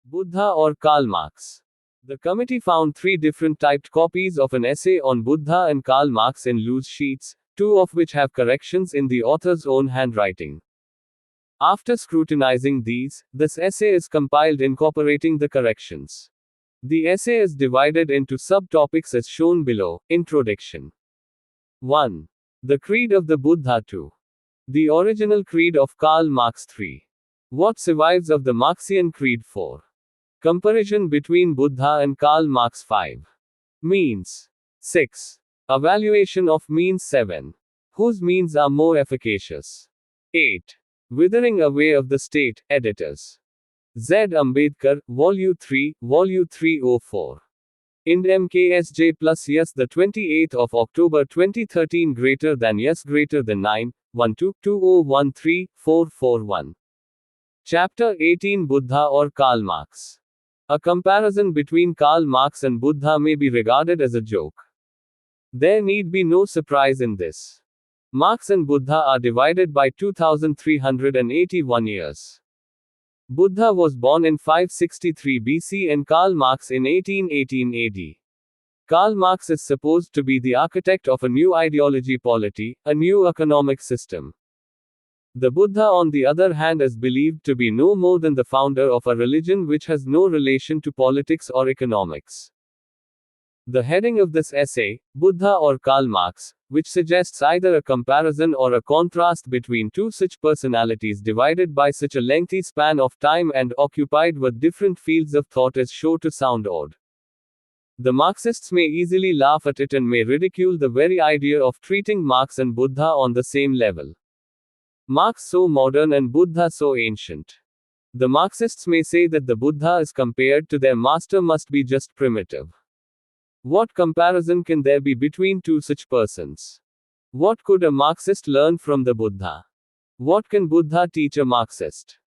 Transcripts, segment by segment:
Buddha or Karl Marx. The committee found three different typed copies of an essay on Buddha and Karl Marx in loose sheets, two of which have corrections in the author's own handwriting. After scrutinizing these, this essay is compiled incorporating the corrections. The essay is divided into subtopics as shown below. Introduction. 1. The Creed of the Buddha. 2. The original creed of Karl Marx. 3. What survives of the Marxian creed. 4. Comparison between Buddha and Karl Marx. 5. Means. 6. Evaluation of means. 7. Whose means are more efficacious? 8. Withering away of the state. Editors. Z. Ambedkar, Volume 3, Volume 304. Ind MKSJ plus yes, the 28th of October 2013 greater than yes greater than 9, 12, 2013, 441. Chapter 18 Buddha or Karl Marx. A comparison between Karl Marx and Buddha may be regarded as a joke. There need be no surprise in this. Marx and Buddha are divided by 2381 years. Buddha was born in 563 BC and Karl Marx in 1818 AD. Karl Marx is supposed to be the architect of a new ideology polity, a new economic system. The Buddha, on the other hand, is believed to be no more than the founder of a religion which has no relation to politics or economics. The heading of this essay, Buddha or Karl Marx, which suggests either a comparison or a contrast between two such personalities divided by such a lengthy span of time and occupied with different fields of thought, is sure to sound odd. The Marxists may easily laugh at it and may ridicule the very idea of treating Marx and Buddha on the same level. Marx so modern and Buddha so ancient. The Marxists may say that the Buddha is compared to their master must be just primitive. What comparison can there be between two such persons? What could a Marxist learn from the Buddha? What can Buddha teach a Marxist?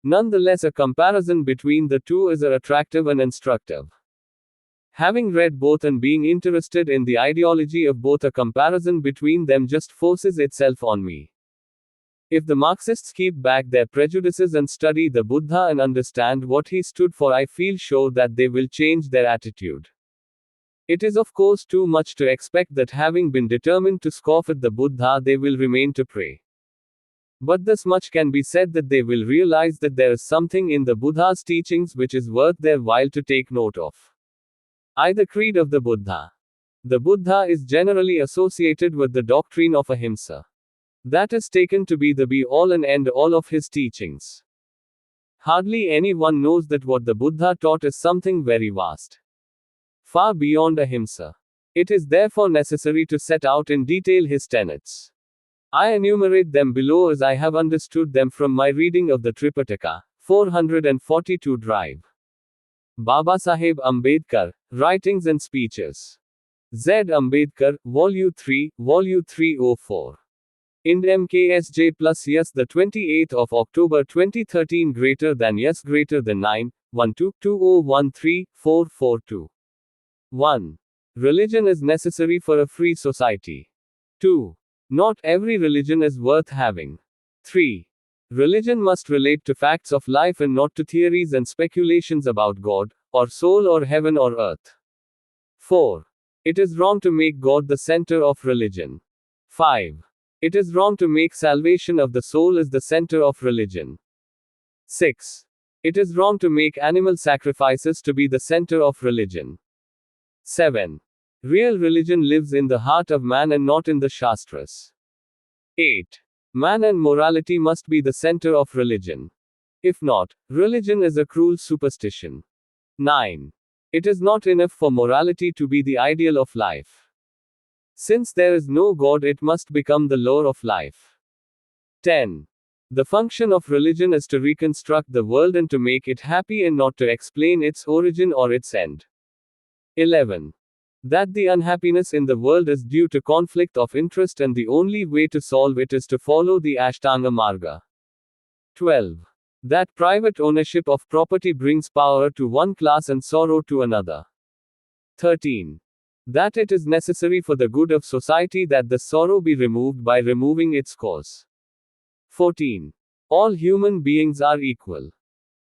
Nonetheless, a comparison between the two is attractive and instructive. Having read both and being interested in the ideology of both, a comparison between them just forces itself on me. If the Marxists keep back their prejudices and study the Buddha and understand what he stood for, I feel sure that they will change their attitude. It is of course too much to expect that having been determined to scoff at the Buddha, they will remain to pray. But this much can be said, that they will realize that there is something in the Buddha's teachings which is worth their while to take note of. I. The Creed of the Buddha. The Buddha is generally associated with the doctrine of ahimsa. That is taken to be the be-all and end-all of his teachings. Hardly anyone knows that what the Buddha taught is something very vast, far beyond ahimsa. It is therefore necessary to set out in detail his tenets. I enumerate them below as I have understood them from my reading of the Tripitaka. 442 Drive. Babasaheb Ambedkar, Writings and Speeches. Z. Ambedkar, Volume 3, Volume 304. Ind MKSJ plus yes, the 28th of October 2013 greater than yes greater than 9, 12, 2013, 442. 1. Religion is necessary for a free society. 2. Not every religion is worth having. 3. Religion must relate to facts of life and not to theories and speculations about God, or soul, or heaven, or earth. 4. It is wrong to make God the center of religion. 5. It is wrong to make salvation of the soul as the center of religion. 6. It is wrong to make animal sacrifices to be the center of religion. 7. Real religion lives in the heart of man and not in the Shastras. 8. Man and morality must be the center of religion. If not, religion is a cruel superstition. 9. It is not enough for morality to be the ideal of life. Since there is no God, it must become the law of life. 10. The function of religion is to reconstruct the world and to make it happy and not to explain its origin or its end. 11. That the unhappiness in the world is due to conflict of interest and the only way to solve it is to follow the Ashtanga Marga. 12. That private ownership of property brings power to one class and sorrow to another. 13. That it is necessary for the good of society that the sorrow be removed by removing its cause. 14. All human beings are equal.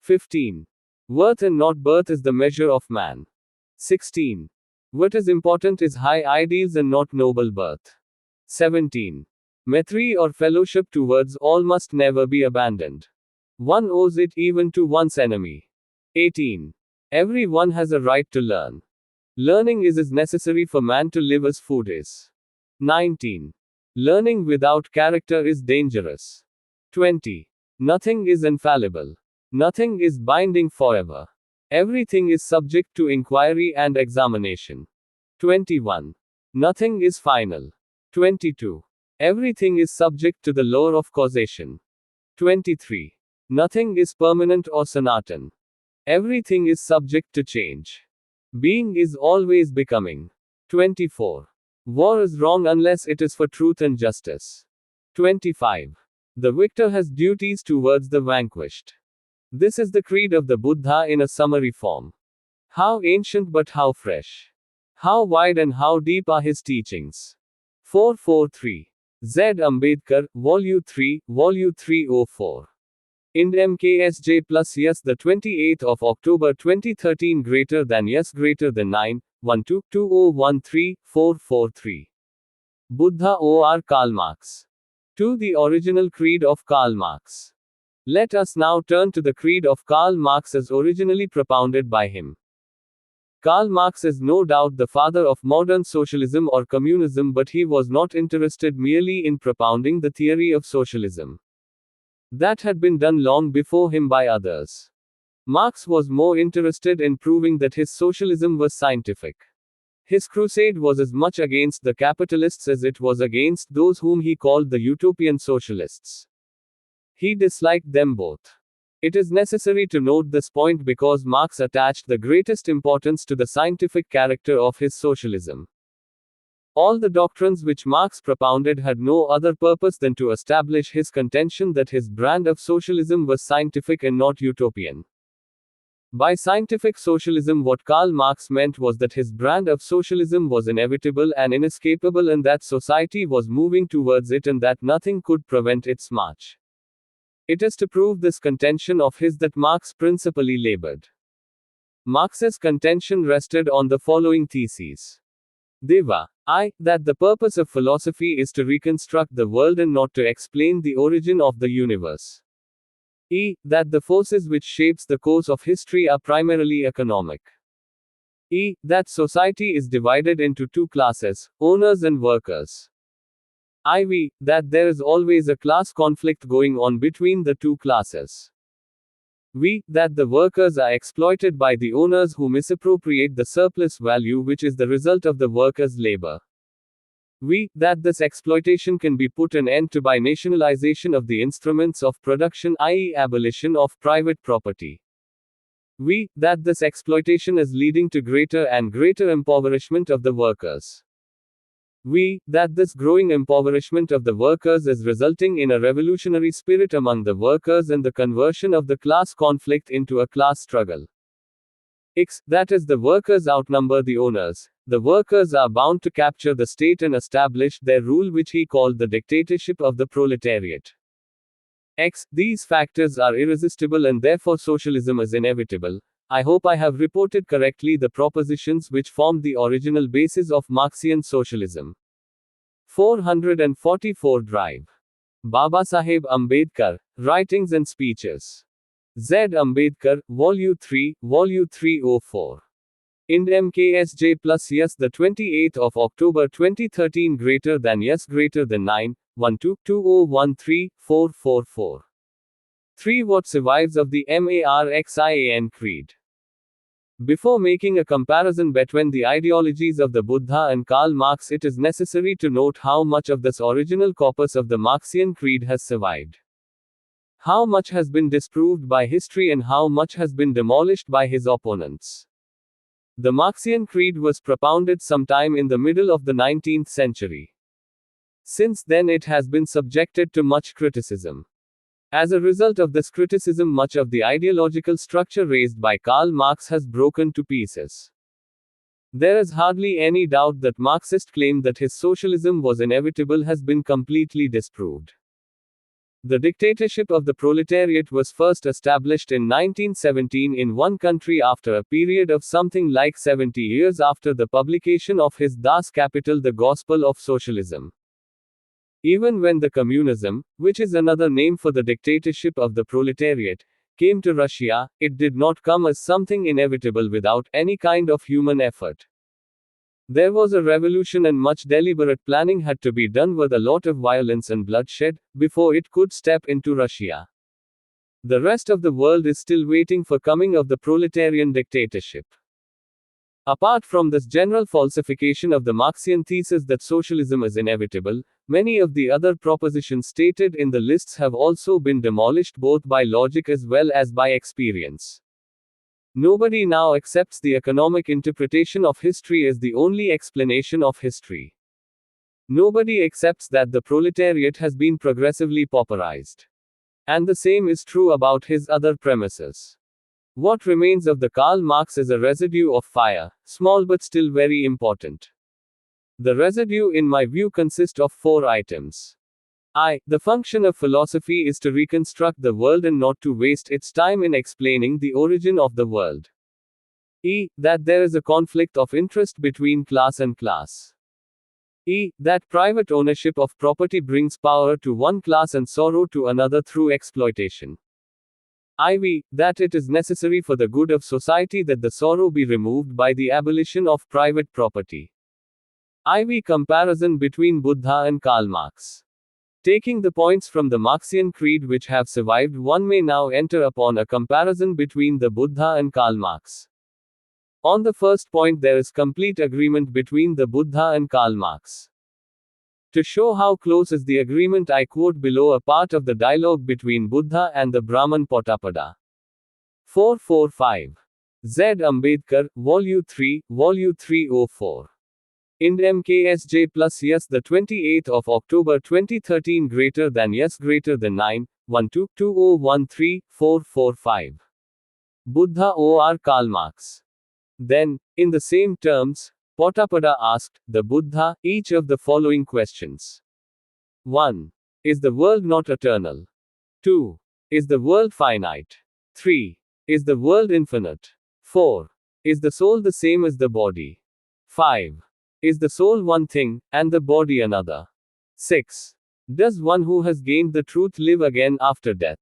15. Worth and not birth is the measure of man. 16. What is important is high ideals and not noble birth. 17. Maitrī or fellowship towards all must never be abandoned. One owes it even to one's enemy. 18. Everyone has a right to learn. Learning is as necessary for man to live as food is. 19. Learning without character is dangerous. 20. Nothing is infallible. Nothing is binding forever. Everything is subject to inquiry and examination. 21. Nothing is final. 22. Everything is subject to the law of causation. 23. Nothing is permanent or sanatan. Everything is subject to change. Being is always becoming. 24. War is wrong unless it is for truth and justice. 25. The victor has duties towards the vanquished. This is the creed of the Buddha in a summary form. How ancient but how fresh. How wide and how deep are his teachings. 443. Z. Ambedkar, Volume 3, Volume 304. Ind MKSJ plus yes, the 28th of October 2013 greater than yes greater than 9, 12, 2013, 443. Buddha or Karl Marx. To the original creed of Karl Marx. Let us now turn to the creed of Karl Marx as originally propounded by him. Karl Marx is no doubt the father of modern socialism or communism, but he was not interested merely in propounding the theory of socialism. That had been done long before him by others. Marx was more interested in proving that his socialism was scientific. His crusade was as much against the capitalists as it was against those whom he called the utopian socialists. He disliked them both. It is necessary to note this point because Marx attached the greatest importance to the scientific character of his socialism. All the doctrines which Marx propounded had no other purpose than to establish his contention that his brand of socialism was scientific and not utopian. By scientific socialism, what Karl Marx meant was that his brand of socialism was inevitable and inescapable, and that society was moving towards it and that nothing could prevent its march. It is to prove this contention of his that Marx principally labored. Marx's contention rested on the following theses. Deva. I. That the purpose of philosophy is to reconstruct the world and not to explain the origin of the universe. E. That the forces which shapes the course of history are primarily economic. E. That society is divided into two classes, owners and workers. IV. That there is always a class conflict going on between the two classes. V. That the workers are exploited by the owners who misappropriate the surplus value which is the result of the workers' labor. V. That this exploitation can be put an end to by nationalization of the instruments of production, i.e., abolition of private property. V. That this exploitation is leading to greater and greater impoverishment of the workers. V. That this growing impoverishment of the workers is resulting in a revolutionary spirit among the workers and the conversion of the class conflict into a class struggle. X. That is, the workers outnumber the owners. The workers are bound to capture the state and establish their rule, which he called the dictatorship of the proletariat. X. These factors are irresistible and therefore socialism is inevitable. I hope I have reported correctly the propositions which formed the original basis of Marxian socialism. 444 Drive. Babasaheb Ambedkar, Writings and Speeches. Z. Ambedkar, Volume 3, Volume 304. Ind MKSJ plus yes, the 28th of October 2013 greater than yes greater than 9, 12, 2013, 444. 3. What survives of the Marxian Creed? Before making a comparison between the ideologies of the Buddha and Karl Marx, it is necessary to note how much of this original corpus of the Marxian creed has survived. How much has been disproved by history and how much has been demolished by his opponents. The Marxian creed was propounded sometime in the middle of the 19th century. Since then, it has been subjected to much criticism. As a result of this criticism, much of the ideological structure raised by Karl Marx has broken to pieces. There is hardly any doubt that Marxist claim that his socialism was inevitable has been completely disproved. The dictatorship of the proletariat was first established in 1917 in one country after a period of something like 70 years after the publication of his Das Kapital, The Gospel of Socialism. Even when the communism, which is another name for the dictatorship of the proletariat, came to Russia, it did not come as something inevitable without any kind of human effort. There was a revolution and much deliberate planning had to be done with a lot of violence and bloodshed, before it could step into Russia. The rest of the world is still waiting for coming of the proletarian dictatorship. Apart from this general falsification of the Marxian thesis that socialism is inevitable, many of the other propositions stated in the lists have also been demolished both by logic as well as by experience. Nobody now accepts the economic interpretation of history as the only explanation of history. Nobody accepts that the proletariat has been progressively pauperized. And the same is true about his other premises. What remains of the Karl Marx is a residue of fire, small but still very important. The residue, in my view, consists of 4 items. I. The function of philosophy is to reconstruct the world and not to waste its time in explaining the origin of the world. E. That there is a conflict of interest between class and class. E. That private ownership of property brings power to one class and sorrow to another through exploitation. IV. That it is necessary for the good of society that the sorrow be removed by the abolition of private property. IV. Comparison between Buddha and Karl Marx. Taking the points from the Marxian creed which have survived, one may now enter upon a comparison between the Buddha and Karl Marx. On the first point, there is complete agreement between the Buddha and Karl Marx. To show how close is the agreement, I quote below a part of the dialogue between Buddha and the Brahman Pottapada. 445. Z. Ambedkar, Volume 3, Volume 304. Ind MKSJ plus yes, the 28th of October 2013 greater than yes greater than 9, 12, 2013, 445. Buddha or Karl Marx. Then, in the same terms, Pottapada asked the Buddha each of the following questions. 1. Is the world not eternal? 2. Is the world finite? 3. Is the world infinite? 4. Is the soul the same as the body? 5. Is the soul one thing, and the body another? 6. Does one who has gained the truth live again after death?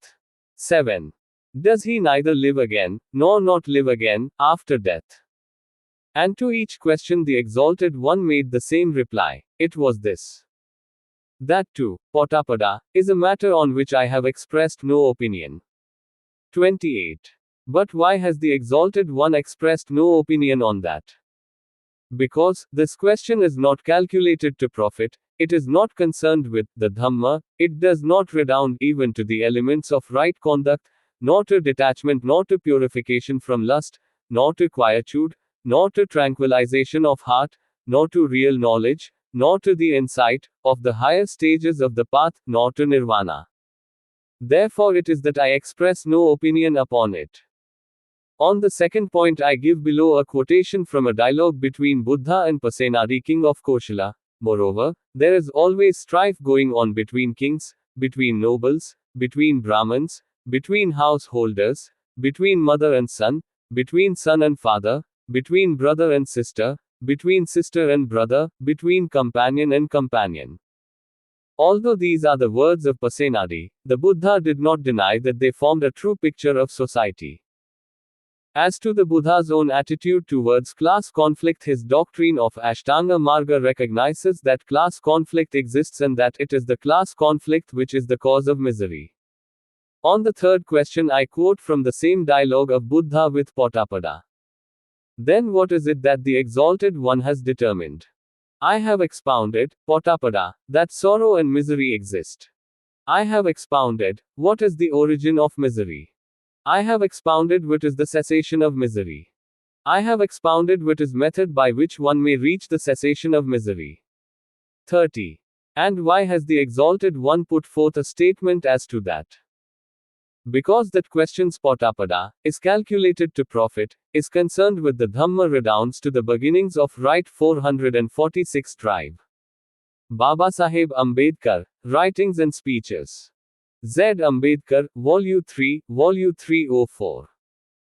7. Does he neither live again, nor not live again, after death? And to each question the Exalted One made the same reply. It was this. That too, Pottapada, is a matter on which I have expressed no opinion. 28. But why has the Exalted One expressed no opinion on that? Because, this question is not calculated to profit, it is not concerned with the Dhamma, it does not redound even to the elements of right conduct, nor to detachment, nor to purification from lust, nor to quietude, nor to tranquilization of heart, nor to real knowledge, nor to the insight of the higher stages of the path, nor to nirvana. Therefore it is that I express no opinion upon it. On the second point, I give below a quotation from a dialogue between Buddha and Pasenadi, king of Koshala. Moreover, there is always strife going on between kings, between nobles, between Brahmins, between householders, between mother and son, between son and father, between brother and sister, between sister and brother, between companion and companion. Although these are the words of Pasenadi, the Buddha did not deny that they formed a true picture of society. As to the Buddha's own attitude towards class conflict, his doctrine of Ashtanga Marga recognizes that class conflict exists and that it is the class conflict which is the cause of misery. On the third question, I quote from the same dialogue of Buddha with Pottapada. Then what is it that the Exalted One has determined? I have expounded, Pottapada, that sorrow and misery exist. I have expounded, what is the origin of misery. I have expounded what is the cessation of misery. I have expounded what is method by which one may reach the cessation of misery. 30. And why has the Exalted One put forth a statement as to that? Because that questions Pottapada, is calculated to profit, is concerned with the Dhamma, redounds to the beginnings of right 446 tribe. Babasaheb Ambedkar, Writings and Speeches. Z. Ambedkar, Volume 3, Volume 304.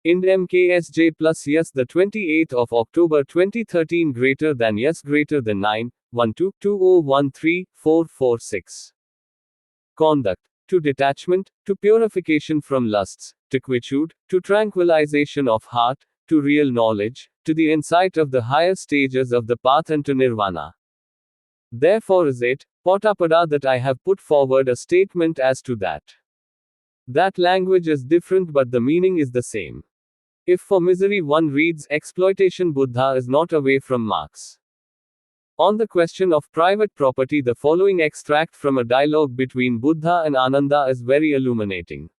Ind MKSJ plus yes, the 28th of October 2013 greater than yes greater than 9 12 2013 446. Conduct. To detachment, to purification from lusts, to quietude, to tranquilization of heart, to real knowledge, to the insight of the higher stages of the path and to nirvana. Therefore is it, Potapada, that I have put forward a statement as to that. That language is different but the meaning is the same. If for misery one reads exploitation, Buddha is not away from Marx. On the question of private property, the following extract from a dialogue between Buddha and Ananda is very illuminating.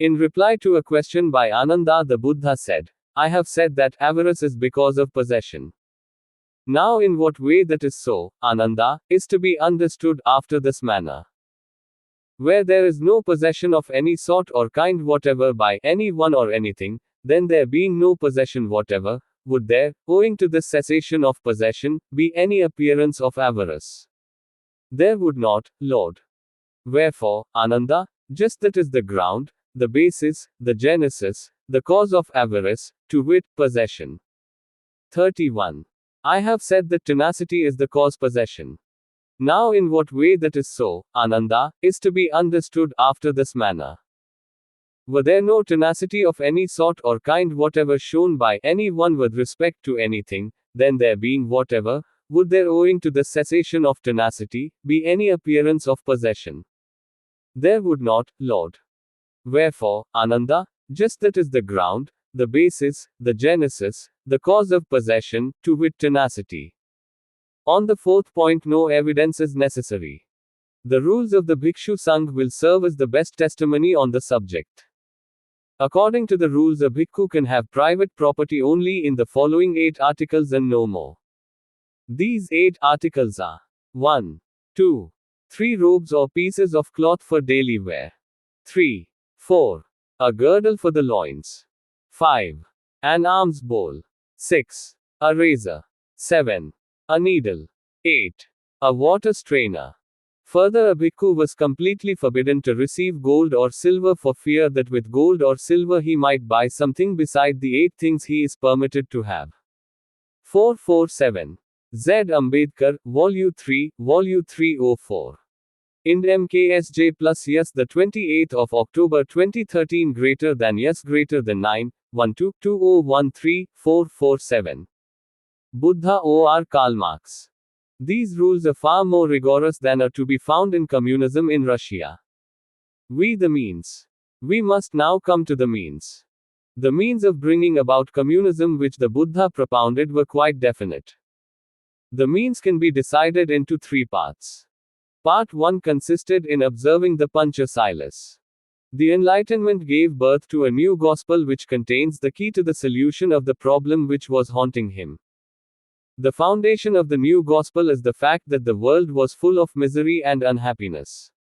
In reply to a question by Ananda, the Buddha said, I have said that avarice is because of possession. Now, in what way that is so, Ananda, is to be understood after this manner. Where there is no possession of any sort or kind whatever by any one or anything, then there being no possession whatever, would there, owing to the cessation of possession, be any appearance of avarice? There would not, Lord. Wherefore, Ananda, just that is the ground, the basis, the genesis, the cause of avarice, to wit, possession. 31. I have said that tenacity is the cause possession. Now, in what way that is so, Ananda, is to be understood after this manner. Were there no tenacity of any sort or kind whatever shown by any one with respect to anything, then there being whatever, would there, owing to the cessation of tenacity, be any appearance of possession? There would not, Lord. Wherefore, Ananda, just that is the ground, the basis, the genesis, the cause of possession, to wit, tenacity. On the fourth point, no evidence is necessary. The rules of the Bhikshu Sangh will serve as the best testimony on the subject. According to the rules, a bhikkhu can have private property only in the following 8 articles and no more. These 8 articles are 1, 2, 3 robes or pieces of cloth for daily wear. 3, 4, a girdle for the loins. 5, an alms bowl. 6, a razor. 7, a needle. 8, a water strainer. Further, a bhikkhu was completely forbidden to receive gold or silver for fear that with gold or silver he might buy something beside the 8 things he is permitted to have. 447. Z. Ambedkar, Volume 3, Volume 304. Ind MKSJ plus yes, the 28th of October 2013 greater than yes greater than 9 12 2013 447. Buddha or Karl Marx. These rules are far more rigorous than are to be found in communism in Russia. We the means. We must now come to the means. The means of bringing about communism which the Buddha propounded were quite definite. The means can be decided into 3 parts. Part 1 consisted in observing the Panchasilas. The Enlightenment gave birth to a new gospel which contains the key to the solution of the problem which was haunting him. The foundation of the new gospel is the fact that the world was full of misery and unhappiness.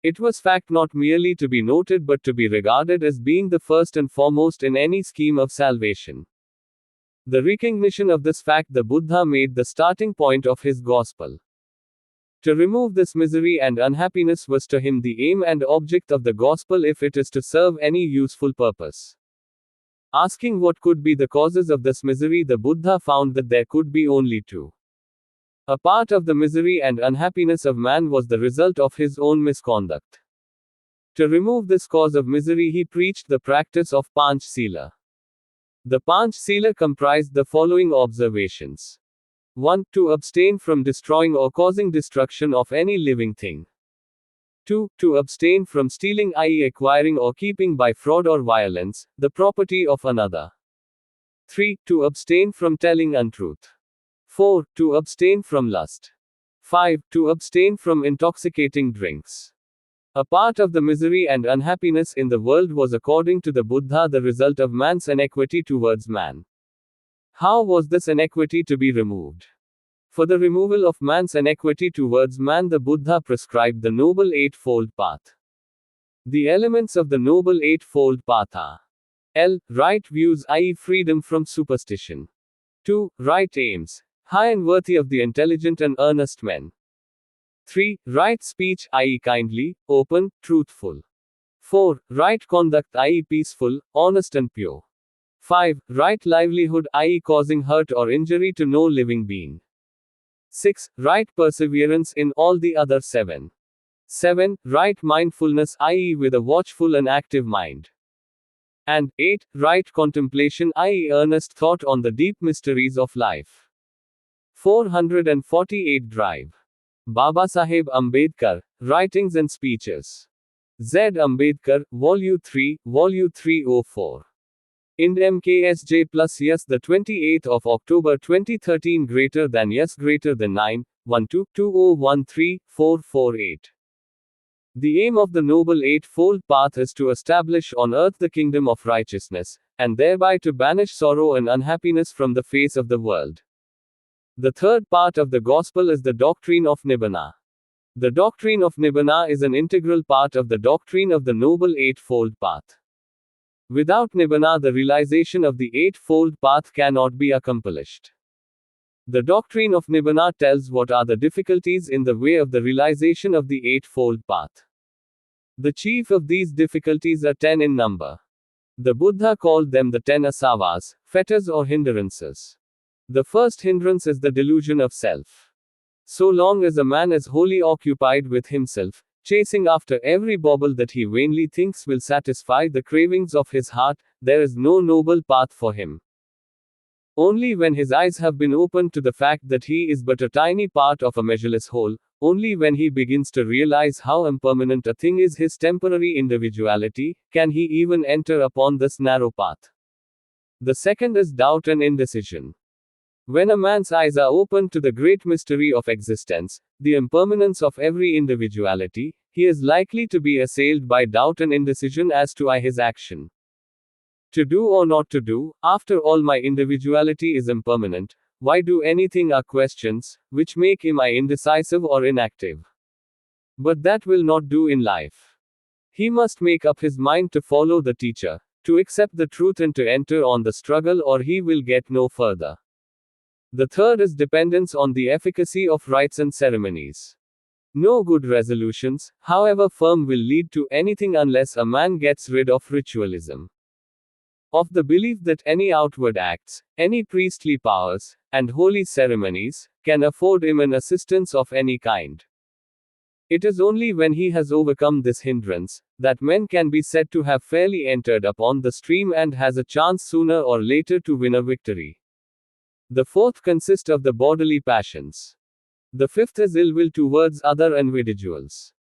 It was fact not merely to be noted but to be regarded as being the first and foremost in any scheme of salvation. The recognition of this fact the Buddha made the starting point of his gospel. To remove this misery and unhappiness was to him the aim and object of the gospel if it is to serve any useful purpose. Asking what could be the causes of this misery, the Buddha found that there could be only 2. A part of the misery and unhappiness of man was the result of his own misconduct. To remove this cause of misery, he preached the practice of Panch Sila. The Panch Sila comprised the following observations. 1. To abstain from destroying or causing destruction of any living thing. 2. To abstain from stealing, i.e., acquiring or keeping by fraud or violence, the property of another. 3. To abstain from telling untruth. 4. To abstain from lust. 5. To abstain from intoxicating drinks. A part of the misery and unhappiness in the world was, according to the Buddha, the result of man's inequity towards man. How was this inequity to be removed? For the removal of man's inequity towards man, the Buddha prescribed the Noble Eightfold Path. The elements of the Noble Eightfold Path are L. Right views, i.e., freedom from superstition. 2. Right aims, high and worthy of the intelligent and earnest men. 3. Right speech, i.e., kindly, open, truthful. 4. Right conduct, i.e., peaceful, honest, and pure. 5. Right livelihood, i.e., causing hurt or injury to no living being. 6. Right perseverance in all the other 7. 7. Right mindfulness, i.e., with a watchful and active mind. And 8. Right contemplation, i.e., earnest thought on the deep mysteries of life. 448 Drive. Babasaheb Ambedkar, Writings and Speeches. Z. Ambedkar, Volume 3, Volume 304. Ind MKSJ plus yes, the 28th of October 2013 greater than yes greater than 9, 12, 2013, 448. The aim of the Noble Eightfold Path is to establish on earth the kingdom of righteousness, and thereby to banish sorrow and unhappiness from the face of the world. The third part of the Gospel is the doctrine of Nibbana. The doctrine of Nibbana is an integral part of the doctrine of the Noble Eightfold Path. Without Nibbana, the realization of the Eightfold Path cannot be accomplished. The doctrine of Nibbana tells what are the difficulties in the way of the realization of the Eightfold Path. The chief of these difficulties are 10 in number. The Buddha called them the 10 asavas, fetters or hindrances. The first hindrance is the delusion of self. So long as a man is wholly occupied with himself, chasing after every bauble that he vainly thinks will satisfy the cravings of his heart, there is no noble path for him. Only when his eyes have been opened to the fact that he is but a tiny part of a measureless whole, only when he begins to realize how impermanent a thing is his temporary individuality, can he even enter upon this narrow path. The second is doubt and indecision. When a man's eyes are opened to the great mystery of existence, the impermanence of every individuality, he is likely to be assailed by doubt and indecision as to his action. To do or not to do, after all my individuality is impermanent, why do anything are questions, which make him indecisive or inactive. But that will not do in life. He must make up his mind to follow the teacher, to accept the truth and to enter on the struggle, or he will get no further. The third is dependence on the efficacy of rites and ceremonies. No good resolutions, however firm, will lead to anything unless a man gets rid of ritualism. Of the belief that any outward acts, any priestly powers, and holy ceremonies, can afford him an assistance of any kind. It is only when he has overcome this hindrance, that men can be said to have fairly entered upon the stream and has a chance sooner or later to win a victory. The fourth consists of the bodily passions. The fifth is ill will towards other individuals.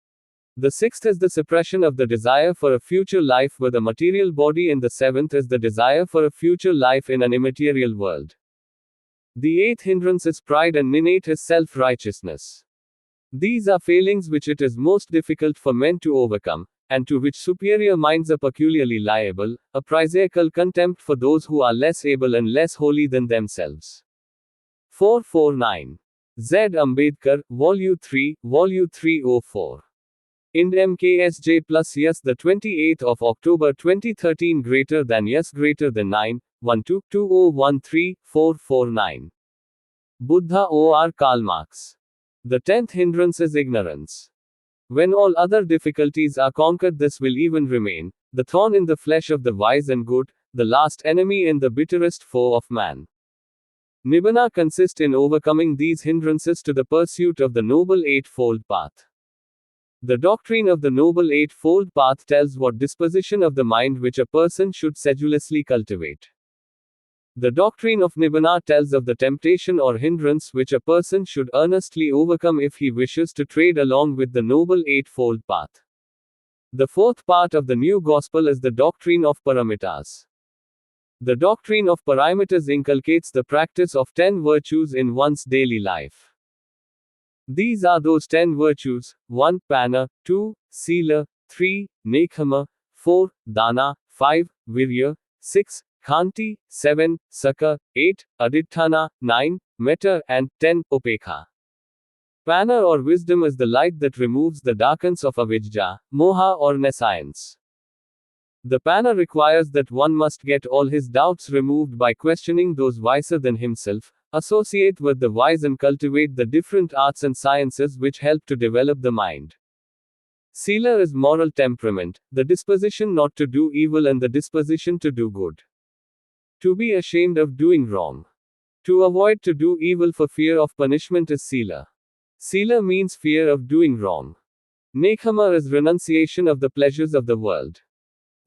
The sixth is the suppression of the desire for a future life with a material body, and the seventh is the desire for a future life in an immaterial world. The eighth hindrance is pride, and ninth is self-righteousness. These are failings which it is most difficult for men to overcome, and to which superior minds are peculiarly liable, a pharisaical contempt for those who are less able and less holy than themselves. 449. Z. Ambedkar, Volume 3, Volume 304. Ind MKSJ plus yes, the 28th of October 2013 greater than yes greater than 9, 12, 2013, 449. Buddha or Karl Marx. The 10th hindrance is ignorance. When all other difficulties are conquered, this will even remain, the thorn in the flesh of the wise and good, the last enemy and the bitterest foe of man. Nibbana consists in overcoming these hindrances to the pursuit of the Noble Eightfold Path. The doctrine of the Noble Eightfold Path tells what disposition of the mind which a person should sedulously cultivate. The doctrine of Nibbana tells of the temptation or hindrance which a person should earnestly overcome if he wishes to trade along with the Noble Eightfold Path. The fourth part of the New Gospel is the doctrine of paramitas. The doctrine of paramitas inculcates the practice of 10 virtues in one's daily life. These are those 10 virtues: 1. Pana, 2. Sila, 3. Nekhama, 4. Dana, 5. Virya, 6. Khanti, 7. Saka, 8. Aditthana, 9. Metta, and 10. Upekha. Pana or wisdom is the light that removes the darkness of avidya, moha or nescience. The Pana requires that one must get all his doubts removed by questioning those wiser than himself, Associate with the wise and cultivate the different arts and sciences which help to develop the mind. Sila is moral temperament, the disposition not to do evil and the disposition to do good. To be ashamed of doing wrong. To avoid to do evil for fear of punishment is Sila. Sila means fear of doing wrong. Nekhama is renunciation of the pleasures of the world.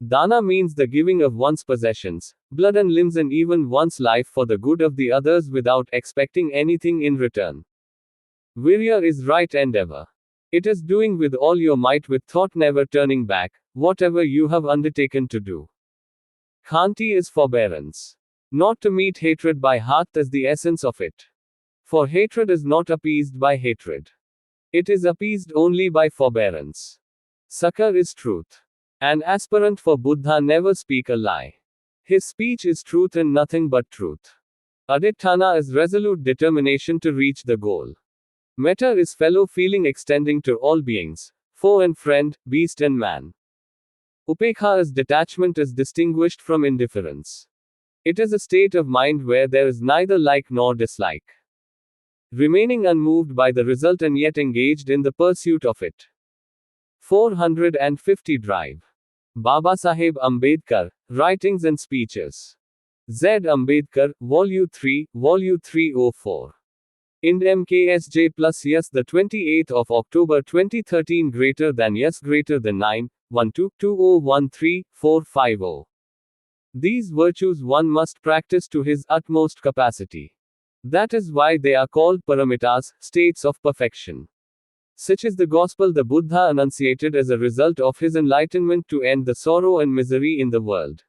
Dana means the giving of one's possessions, blood and limbs and even one's life for the good of the others without expecting anything in return. Virya is right endeavor. It is doing with all your might with thought never turning back, whatever you have undertaken to do. Khanti is forbearance. Not to meet hatred by heart is the essence of it. For hatred is not appeased by hatred. It is appeased only by forbearance. Sakar is truth. An aspirant for Buddha never speak a lie. His speech is truth and nothing but truth. Aditthana is resolute determination to reach the goal. Metta is fellow feeling extending to all beings, foe and friend, beast and man. Upekha is detachment is distinguished from indifference. It is a state of mind where there is neither like nor dislike. Remaining unmoved by the result and yet engaged in the pursuit of it. 450 Drive. Babasaheb Ambedkar, Writings and Speeches. Z. Ambedkar, Volume 3, Volume 304. Ind MKSJ plus yes, the 28th of October 2013 greater than yes greater than 9, 12, 2013, 450. These virtues one must practice to his utmost capacity. That is why they are called paramitas, states of perfection. Such is the gospel the Buddha enunciated as a result of his enlightenment to end the sorrow and misery in the world.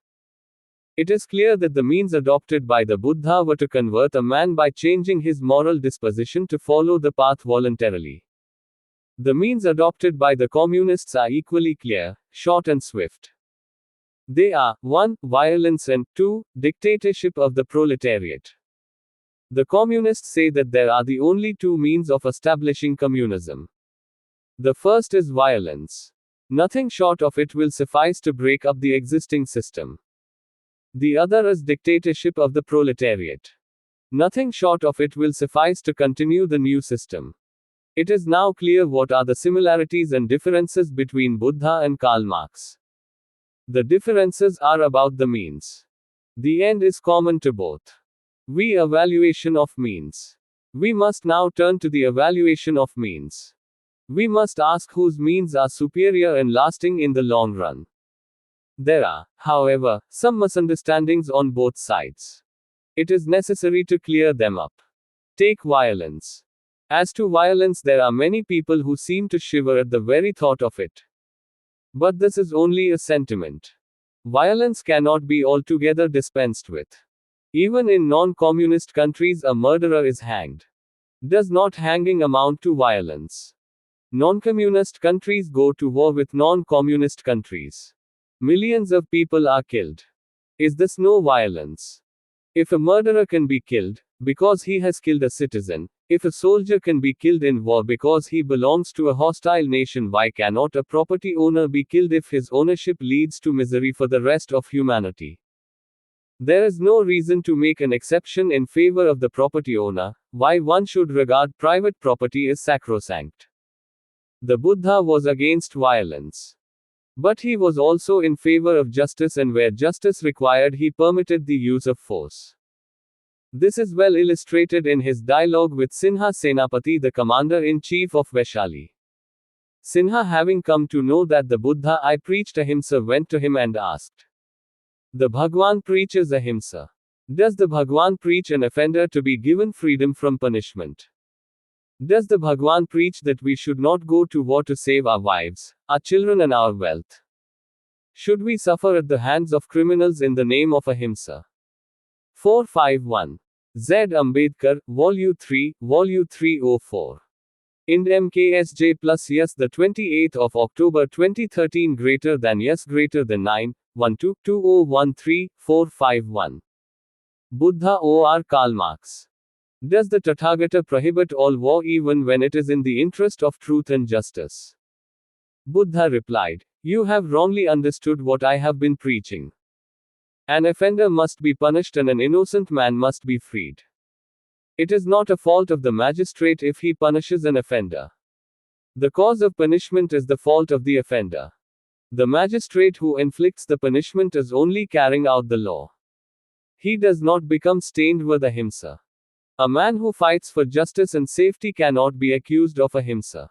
It is clear that the means adopted by the Buddha were to convert a man by changing his moral disposition to follow the path voluntarily. The means adopted by the communists are equally clear, short and swift. They are 1. Violence and 2. Dictatorship of the proletariat. The communists say that there are the only two means of establishing communism. The first is violence. Nothing short of it will suffice to break up the existing system. The other is dictatorship of the proletariat. Nothing short of it will suffice to continue the new system. It is now clear what are the similarities and differences between Buddha and Karl Marx. The differences are about the means. The end is common to both. Evaluation of means. We must now turn to the evaluation of means. We must ask whose means are superior and lasting in the long run. There are, however, some misunderstandings on both sides. It is necessary to clear them up. Take violence. As to violence, there are many people who seem to shiver at the very thought of it. But this is only a sentiment. Violence cannot be altogether dispensed with. Even in non-communist countries, a murderer is hanged. Does not hanging amount to violence? Non-communist countries go to war with non-communist countries. Millions of people are killed. Is this no violence? If a murderer can be killed, because he has killed a citizen, if a soldier can be killed in war because he belongs to a hostile nation, why cannot a property owner be killed if his ownership leads to misery for the rest of humanity? There is no reason to make an exception in favor of the property owner, why one should regard private property as sacrosanct. The Buddha was against violence. But he was also in favor of justice, and where justice required, he permitted the use of force. This is well illustrated in his dialogue with Sinha Senapati, the commander-in-chief of Vaishali. Sinha, having come to know that the Buddha I preached ahimsa, went to him and asked, "The Bhagwan preaches ahimsa. Does the Bhagwan preach an offender to be given freedom from punishment? Does the Bhagwan preach that we should not go to war to save our wives, our children and our wealth? Should we suffer at the hands of criminals in the name of ahimsa?" 451. Z. Ambedkar, Volume 3, Volume 304. Ind MKSJ plus yes, the 28th of October 2013 greater than yes greater than 9, 12, 2013, 451. Buddha or Karl Marx. Does the Tathagata prohibit all war even when it is in the interest of truth and justice? Buddha replied, "You have wrongly understood what I have been preaching. An offender must be punished and an innocent man must be freed. It is not a fault of the magistrate if he punishes an offender. The cause of punishment is the fault of the offender. The magistrate who inflicts the punishment is only carrying out the law. He does not become stained with ahimsa. A man who fights for justice and safety cannot be accused of ahimsa.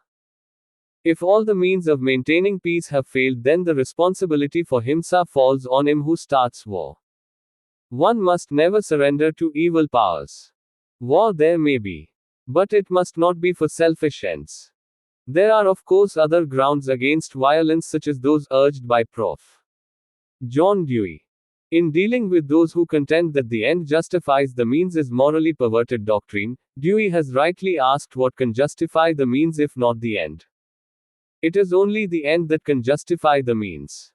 If all the means of maintaining peace have failed, then the responsibility for himsa falls on him who starts war. One must never surrender to evil powers. War there may be, but it must not be for selfish ends. There are of course other grounds against violence such as those urged by Prof. John Dewey. In dealing with those who contend that the end justifies the means is morally perverted doctrine, Dewey has rightly asked what can justify the means if not the end. It is only the end that can justify the means.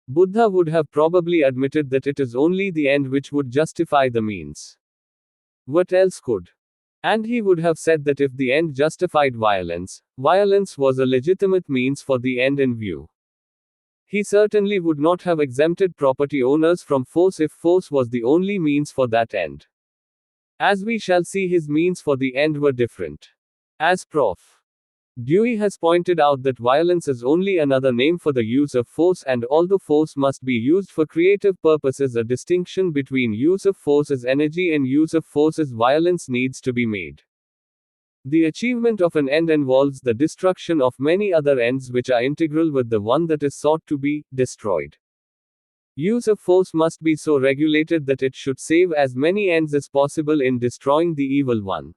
Buddha would have probably admitted that it is only the end which would justify the means. What else could? And he would have said that if the end justified violence, violence was a legitimate means for the end in view. He certainly would not have exempted property owners from force if force was the only means for that end. As we shall see, his means for the end were different. As Prof. Dewey has pointed out that violence is only another name for the use of force, and although force must be used for creative purposes, a distinction between use of force as energy and use of force as violence needs to be made. The achievement of an end involves the destruction of many other ends which are integral with the one that is sought to be destroyed. Use of force must be so regulated that it should save as many ends as possible in destroying the evil one.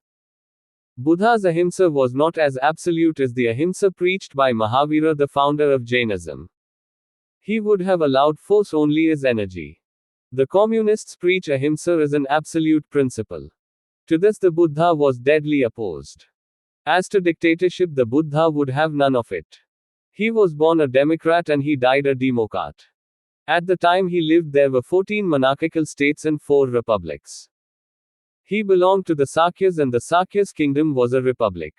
Buddha's ahimsa was not as absolute as the ahimsa preached by Mahavira, the founder of Jainism. He would have allowed force only as energy. The communists preach ahimsa as an absolute principle. To this the Buddha was deadly opposed. As to dictatorship, the Buddha would have none of it. He was born a democrat and he died a democrat. At the time he lived there were 14 monarchical states and 4 republics. He belonged to the Sakyas and the Sakyas kingdom was a republic.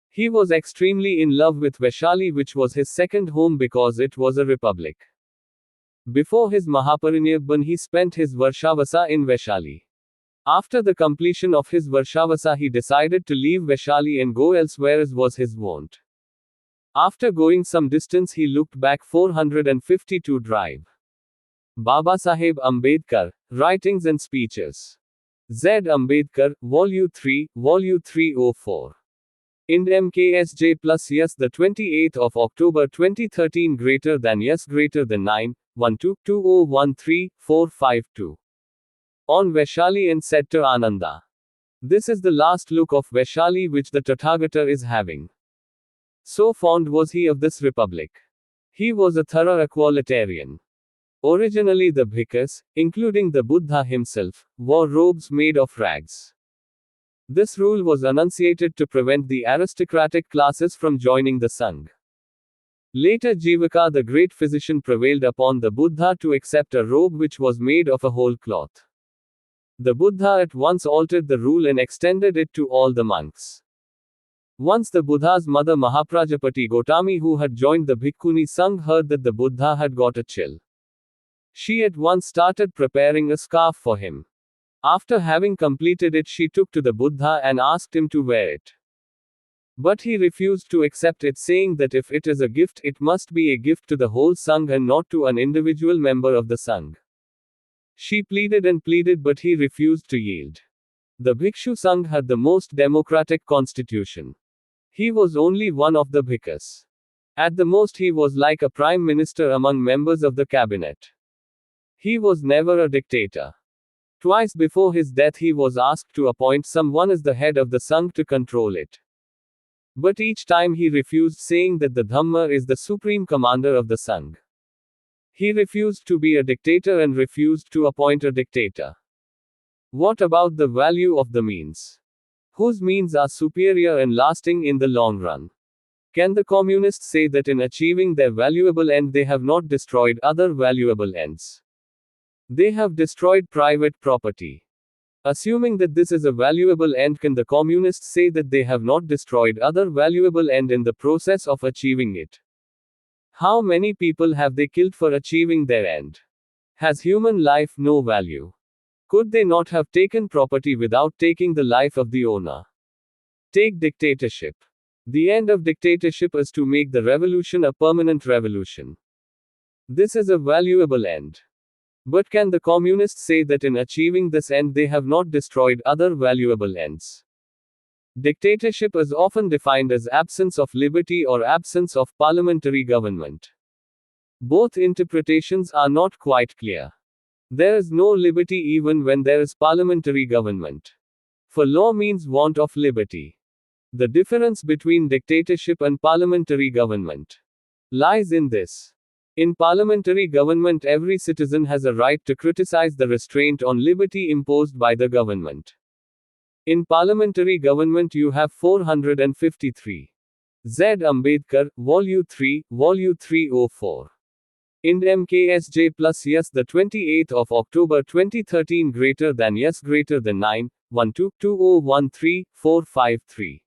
He was extremely in love with Vaishali, which was his second home because it was a republic. Before his Mahaparinirvan he spent his Varshavasa in Vaishali. After the completion of his Varshavasa he decided to leave Vaishali and go elsewhere as was his wont. After going some distance he looked back 452 drive. Babasaheb Ambedkar, Writings and Speeches. Z. Ambedkar, Volume 3, Volume 304. Ind MKSJ plus yes, the 28th of October 2013 greater than yes greater than 9, 12, 2013, 452. On Vaishali and said to Ananda. This is the last look of Vaishali which the Tathagata is having. So fond was he of this republic. He was a thorough equalitarian. Originally the bhikkhus, including the Buddha himself, wore robes made of rags. This rule was enunciated to prevent the aristocratic classes from joining the Sangha. Later Jivaka the great physician prevailed upon the Buddha to accept a robe which was made of a whole cloth. The Buddha at once altered the rule and extended it to all the monks. Once the Buddha's mother Mahaprajapati Gotami, who had joined the Bhikkhuni Sangha, heard that the Buddha had got a chill. She at once started preparing a scarf for him. After having completed it, she took to the Buddha and asked him to wear it. But he refused to accept it, saying that if it is a gift, it must be a gift to the whole Sangha and not to an individual member of the Sangha. She pleaded and pleaded, but he refused to yield. The Bhikshu Sangha had the most democratic constitution. He was only one of the bhikkhus. At the most, he was like a prime minister among members of the cabinet. He was never a dictator. Twice before his death, he was asked to appoint someone as the head of the Sangha to control it. But each time he refused, saying that the Dhamma is the supreme commander of the Sangha. He refused to be a dictator and refused to appoint a dictator. What about the value of the means? Whose means are superior and lasting in the long run? Can the communists say that in achieving their valuable end they have not destroyed other valuable ends? They have destroyed private property. Assuming that this is a valuable end, can the communists say that they have not destroyed other valuable end in the process of achieving it? How many people have they killed for achieving their end? Has human life no value? Could they not have taken property without taking the life of the owner? Take dictatorship. The end of dictatorship is to make the revolution a permanent revolution. This is a valuable end. But can the communists say that in achieving this end they have not destroyed other valuable ends? Dictatorship is often defined as absence of liberty or absence of parliamentary government. Both interpretations are not quite clear. There is no liberty even when there is parliamentary government. For law means want of liberty. The difference between dictatorship and parliamentary government lies in this. In parliamentary government, every citizen has a right to criticize the restraint on liberty imposed by the government. In parliamentary government, you have 453. Z. Ambedkar, Volume 3, Volume 304. Ind MKSJ plus yes, the 28th of October 2013 greater than yes greater than 9, 12, 2013, 453.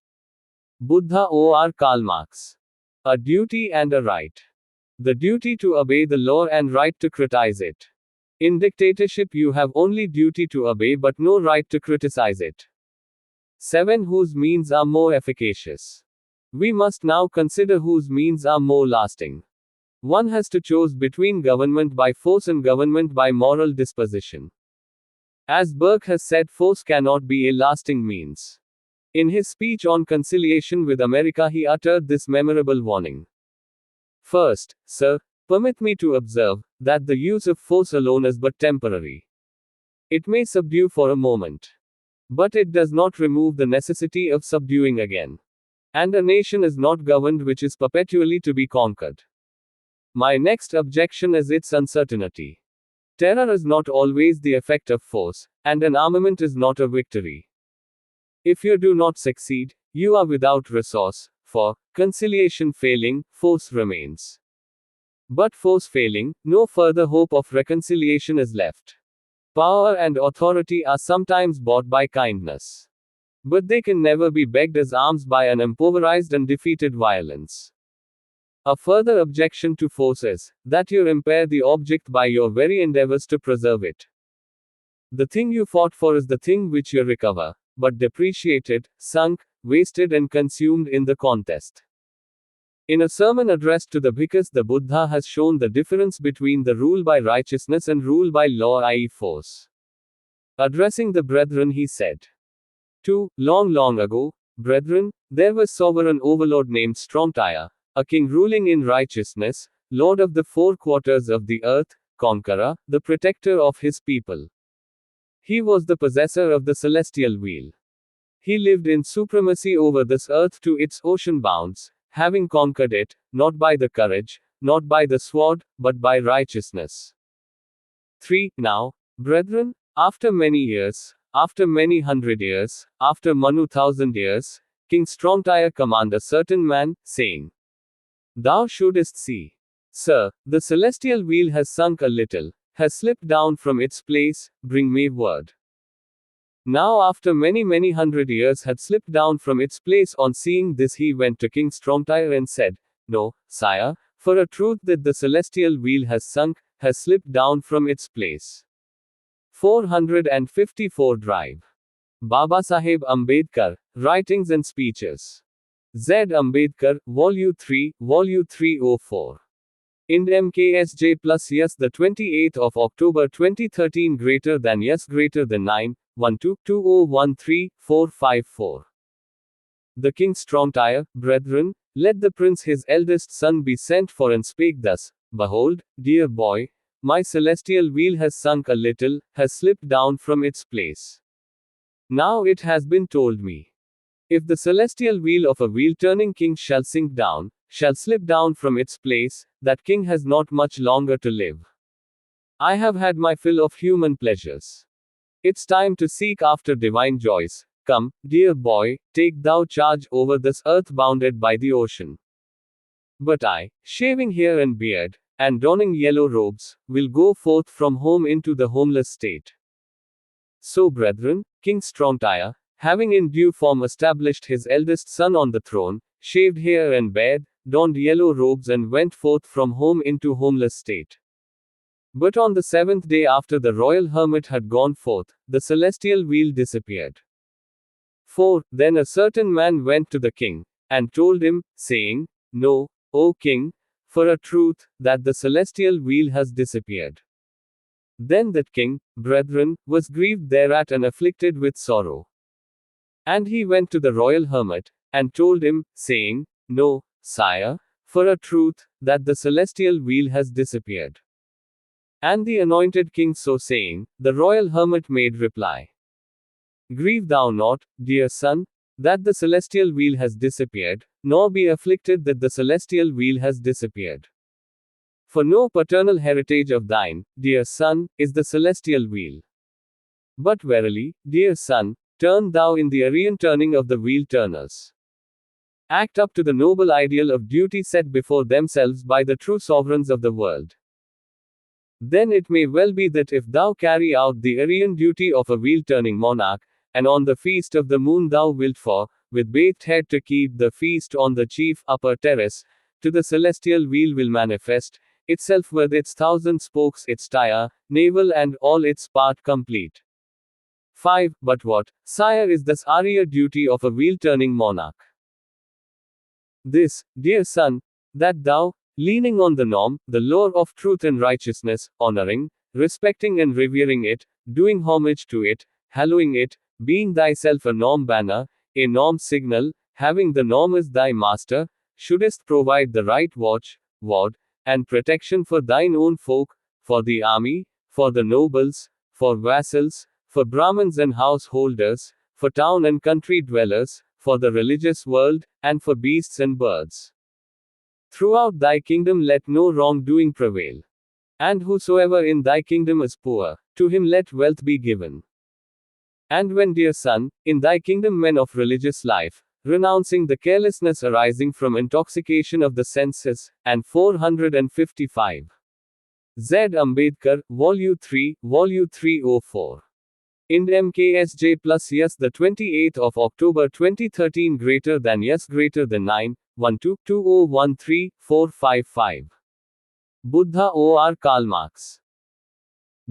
Buddha or Karl Marx. A duty and a right. The duty to obey the law and right to criticize it. In dictatorship, you have only duty to obey but no right to criticize it. 7. Whose means are more efficacious? We must now consider whose means are more lasting. One has to choose between government by force and government by moral disposition. As Burke has said, force cannot be a lasting means. In his speech on conciliation with America, he uttered this memorable warning. First, sir, permit me to observe that the use of force alone is but temporary. It may subdue for a moment, but it does not remove the necessity of subduing again. And a nation is not governed which is perpetually to be conquered. My next objection is its uncertainty. Terror is not always the effect of force, and an armament is not a victory. If you do not succeed, you are without resource, for, conciliation failing, force remains. But force failing, no further hope of reconciliation is left. Power and authority are sometimes bought by kindness. But they can never be begged as alms by an impoverished and defeated violence. A further objection to force is that you impair the object by your very endeavours to preserve it. The thing you fought for is the thing which you recover, but depreciated, sunk, wasted and consumed in the contest. In a sermon addressed to the Bhikkhus, the Buddha has shown the difference between the rule by righteousness and rule by law, i.e. force. Addressing the brethren, he said, long ago, brethren, there was sovereign overlord named Strongtire, a king ruling in righteousness, lord of the four quarters of the earth, conqueror, the protector of his people. He was the possessor of the celestial wheel. He lived in supremacy over this earth to its ocean bounds, having conquered it, not by the courage, not by the sword, but by righteousness. 3. Now, brethren, after many years, after many hundred years, after Manu 1,000 years, King Strongtire commanded a certain man, saying, Thou shouldest see. Sir, the celestial wheel has sunk a little, has slipped down from its place, bring me word. Now after many hundred years had slipped down from its place, on seeing this he went to King Strongtire and said, No, sire, for a truth that the celestial wheel has sunk, has slipped down from its place. 454 Drive. Babasaheb Ambedkar, Writings and Speeches. Z. Ambedkar, Volume 3, Volume 304. Ind MKSJ plus yes, the 28th of October 2013 greater than yes greater than 9, 12, 2013, 454. The king Strongtire, brethren, let the prince his eldest son be sent for and spake thus, Behold, dear boy, my celestial wheel has sunk a little, has slipped down from its place. Now it has been told me, if the celestial wheel of a wheel-turning king shall sink down, shall slip down from its place, that king has not much longer to live. I have had my fill of human pleasures. It's time to seek after divine joys. Come, dear boy, take thou charge over this earth bounded by the ocean. But I, shaving hair and beard, and donning yellow robes, will go forth from home into the homeless state. So, brethren, King Strongtire, having in due form established his eldest son on the throne, shaved hair and beard, donned yellow robes and went forth from home into homeless state. But on the seventh day after the royal hermit had gone forth, the celestial wheel disappeared. 4. Then a certain man went to the king, and told him, saying, Know, O king, for a truth, that the celestial wheel has disappeared. Then that king, brethren, was grieved thereat and afflicted with sorrow. And he went to the royal hermit, and told him, saying, Know, sire, for a truth, that the celestial wheel has disappeared. And the anointed king so saying, the royal hermit made reply, Grieve thou not, dear son, that the celestial wheel has disappeared, nor be afflicted that the celestial wheel has disappeared. For no paternal heritage of thine, dear son, is the celestial wheel. But verily, dear son, turn thou in the Aryan turning of the wheel turners. Act up to the noble ideal of duty set before themselves by the true sovereigns of the world. Then it may well be that if thou carry out the Aryan duty of a wheel turning monarch, and on the feast of the moon thou wilt with bathed head to keep the feast on the chief upper terrace, to the celestial wheel will manifest itself with its 1,000 spokes, its tire, navel, and all its part complete. 5. But what, sire, is this Arya duty of a wheel turning monarch? This, dear son, that thou, leaning on the norm, the lore of truth and righteousness, honoring, respecting, and revering it, doing homage to it, hallowing it, being thyself a norm banner, a norm signal, having the norm as thy master, shouldest provide the right watch, ward, and protection for thine own folk, for the army, for the nobles, for vassals, for Brahmins and householders, for town and country dwellers, for the religious world, and for beasts and birds. Throughout thy kingdom let no wrongdoing prevail. And whosoever in thy kingdom is poor, to him let wealth be given. And when, dear son, in thy kingdom men of religious life, renouncing the carelessness arising from intoxication of the senses, and 455. Z. Ambedkar, Volume 3, Volume 304. Ind MKSJ plus yes, the 28th of October 2013 greater than yes greater than 9, 12, 2013, 455. Buddha or Karl Marx.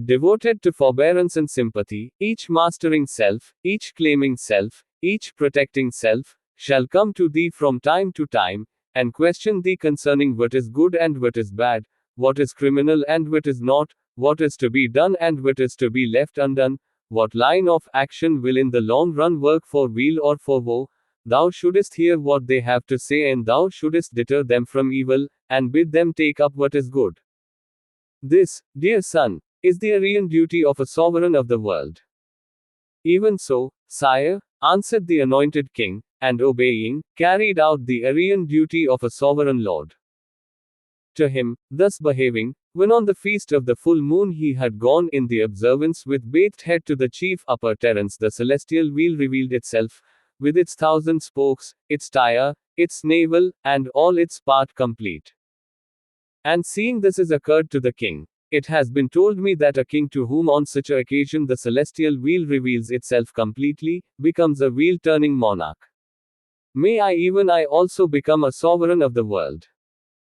Devoted to forbearance and sympathy, each mastering self, each claiming self, each protecting self, shall come to thee from time to time, and question thee concerning what is good and what is bad, what is criminal and what is not, what is to be done and what is to be left undone, what line of action will in the long run work for weal or for woe. Thou shouldest hear what they have to say, and thou shouldest deter them from evil, and bid them take up what is good. This, dear son, is the Aryan duty of a sovereign of the world. Even so, sire, answered the anointed king, and obeying, carried out the Aryan duty of a sovereign lord. To him, thus behaving, when on the feast of the full moon he had gone in the observance with bathed head to the chief upper terrace, the celestial wheel revealed itself, with its 1,000 spokes, its tire, its navel, and all its part complete. And seeing this is occurred to the king, it has been told me that a king to whom on such an occasion the celestial wheel reveals itself completely, becomes a wheel-turning monarch. May I also become a sovereign of the world.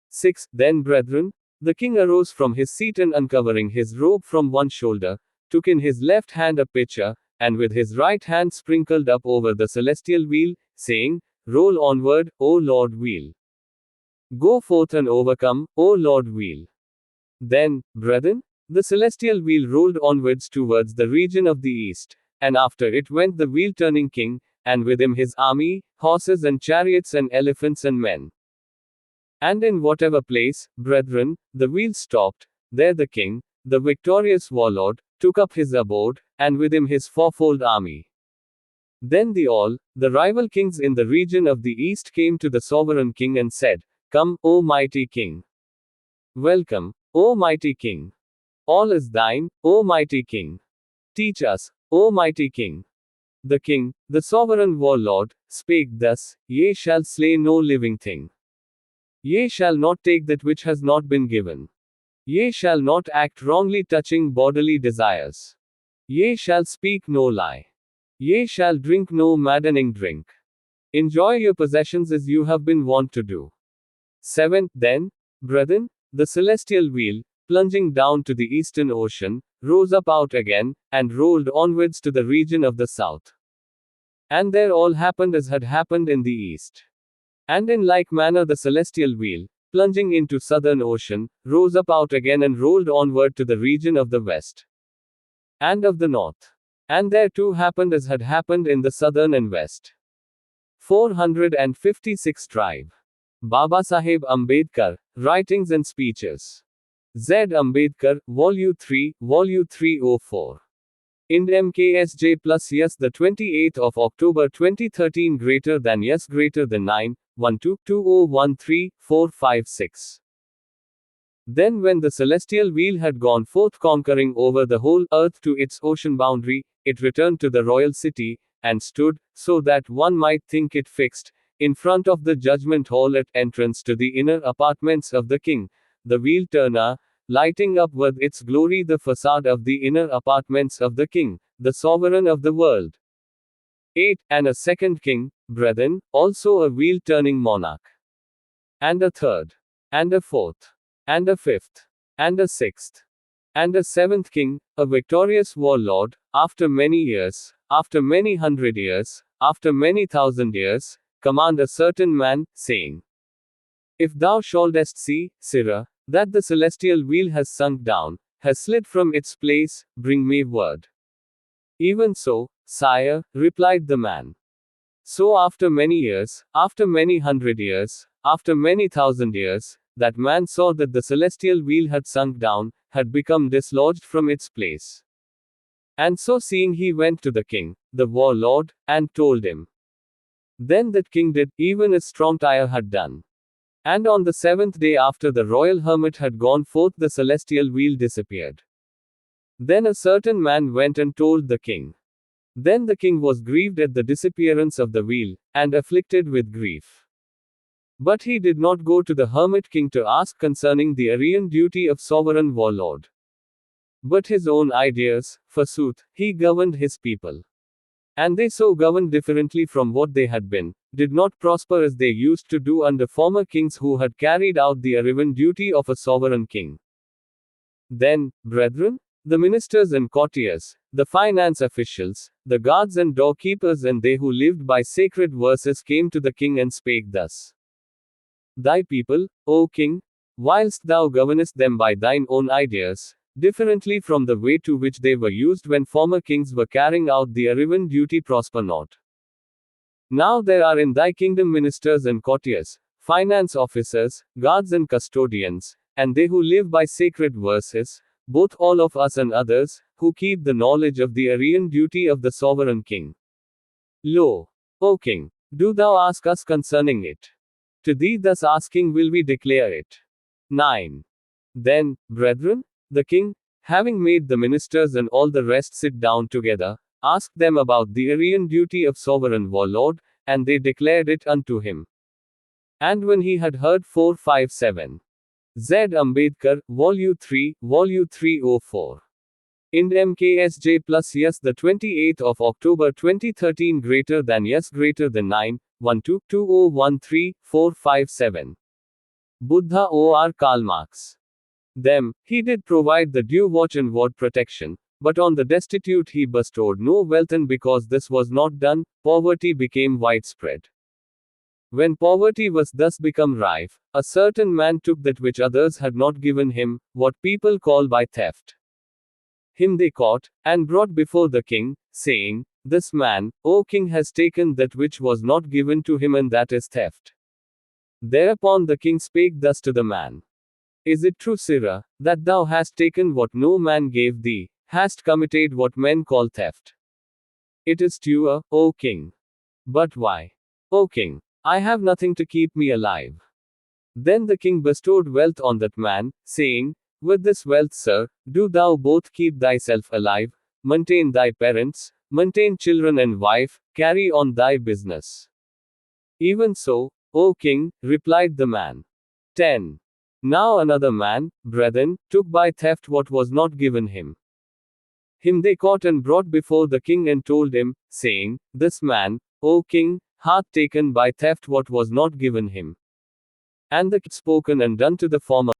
6. Then, brethren, the king arose from his seat and uncovering his robe from one shoulder, took in his left hand a pitcher, and with his right hand sprinkled up over the celestial wheel, saying, Roll onward, O Lord wheel. Go forth and overcome, O Lord wheel. Then, brethren, the celestial wheel rolled onwards towards the region of the east, and after it went the wheel-turning king, and with him his army, horses and chariots and elephants and men. And in whatever place, brethren, the wheel stopped, there the king, the victorious warlord, took up his abode, and with him his fourfold army. Then the rival kings in the region of the east came to the sovereign king and said, Come, O mighty king. Welcome, O mighty king. All is thine, O mighty king. Teach us, O mighty king. The king, the sovereign warlord, spake thus, Ye shall slay no living thing. Ye shall not take that which has not been given. Ye shall not act wrongly touching bodily desires. Ye shall speak no lie. Ye shall drink no maddening drink. Enjoy your possessions as you have been wont to do. 7. Then, brethren, the celestial wheel, plunging down to the eastern ocean, rose up out again, and rolled onwards to the region of the south. And there all happened as had happened in the east. And in like manner the celestial wheel, plunging into southern ocean, rose up out again and rolled onward to the region of the west and of the north. And there too happened as had happened in the southern and west. 456 Drive. Babasaheb Ambedkar, Writings and Speeches. Z. Ambedkar, Volume 3, Volume 304. Ind MKSJ plus yes, the 28th of October 2013 greater than yes greater than 9, 122013 Then when the celestial wheel had gone forth conquering over the whole earth to its ocean boundary, it returned to the royal city, and stood, so that one might think it fixed, in front of the judgment hall at entrance to the inner apartments of the king, the wheel turner, lighting up with its glory the facade of the inner apartments of the king, the sovereign of the world. 8. And a second king, brethren, also a wheel turning monarch. And a third. And a fourth. And a fifth. And a sixth. And a seventh king, a victorious warlord, after many years, after many hundred years, after many thousand years, command a certain man, saying, If thou shouldest see, Sirrah, that the celestial wheel has sunk down, has slid from its place, bring me word. Even so, sire, replied the man. So after many years, after many hundred years, after many thousand years, that man saw that the celestial wheel had sunk down, had become dislodged from its place. And so seeing he went to the king, the warlord, and told him. Then that king did, even as Strongtyre had done. And on the seventh day after the royal hermit had gone forth the celestial wheel disappeared. Then a certain man went and told the king. Then the king was grieved at the disappearance of the wheel, and afflicted with grief. But he did not go to the hermit king to ask concerning the Aryan duty of sovereign warlord. But his own ideas, forsooth, he governed his people. And they so governed differently from what they had been, did not prosper as they used to do under former kings who had carried out the Aryan duty of a sovereign king. Then, brethren, the ministers and courtiers, the finance officials, the guards and doorkeepers and they who lived by sacred verses came to the king and spake thus. Thy people, O king, whilst thou governest them by thine own ideas, differently from the way to which they were used when former kings were carrying out the Aryan duty, prosper not. Now there are in thy kingdom ministers and courtiers, finance officers, guards and custodians, and they who live by sacred verses, both all of us and others, who keep the knowledge of the Aryan duty of the sovereign king. Lo, O king, do thou ask us concerning it. To thee thus asking will we declare it. 9. Then, brethren, the king, having made the ministers and all the rest sit down together, asked them about the Aryan duty of sovereign warlord, and they declared it unto him. And when he had heard 457. Z. Ambedkar, Volume 3, Volume 304. Ind MKSJ plus yes, the 28th of October 2013 greater than yes greater than 9, 122013 Buddha or Karl Marx. Them, he did provide the due watch and ward protection, but on the destitute he bestowed no wealth, and because this was not done, poverty became widespread. When poverty was thus become rife, a certain man took that which others had not given him, what people call by theft. Him they caught, and brought before the king, saying, This man, O king, has taken that which was not given to him, and that is theft. Thereupon the king spake thus to the man. Is it true, Sirrah, that thou hast taken what no man gave thee, hast committed what men call theft? It is true, O king. But why? O king, I have nothing to keep me alive. Then the king bestowed wealth on that man, saying, With this wealth, sir, do thou both keep thyself alive, maintain thy parents, maintain children and wife, carry on thy business. Even so, O king, replied the man. 10. Now another man, brethren, took by theft what was not given him. Him they caught and brought before the king and told him, saying, This man, O king, hath taken by theft what was not given him. And the king spoken and done to the former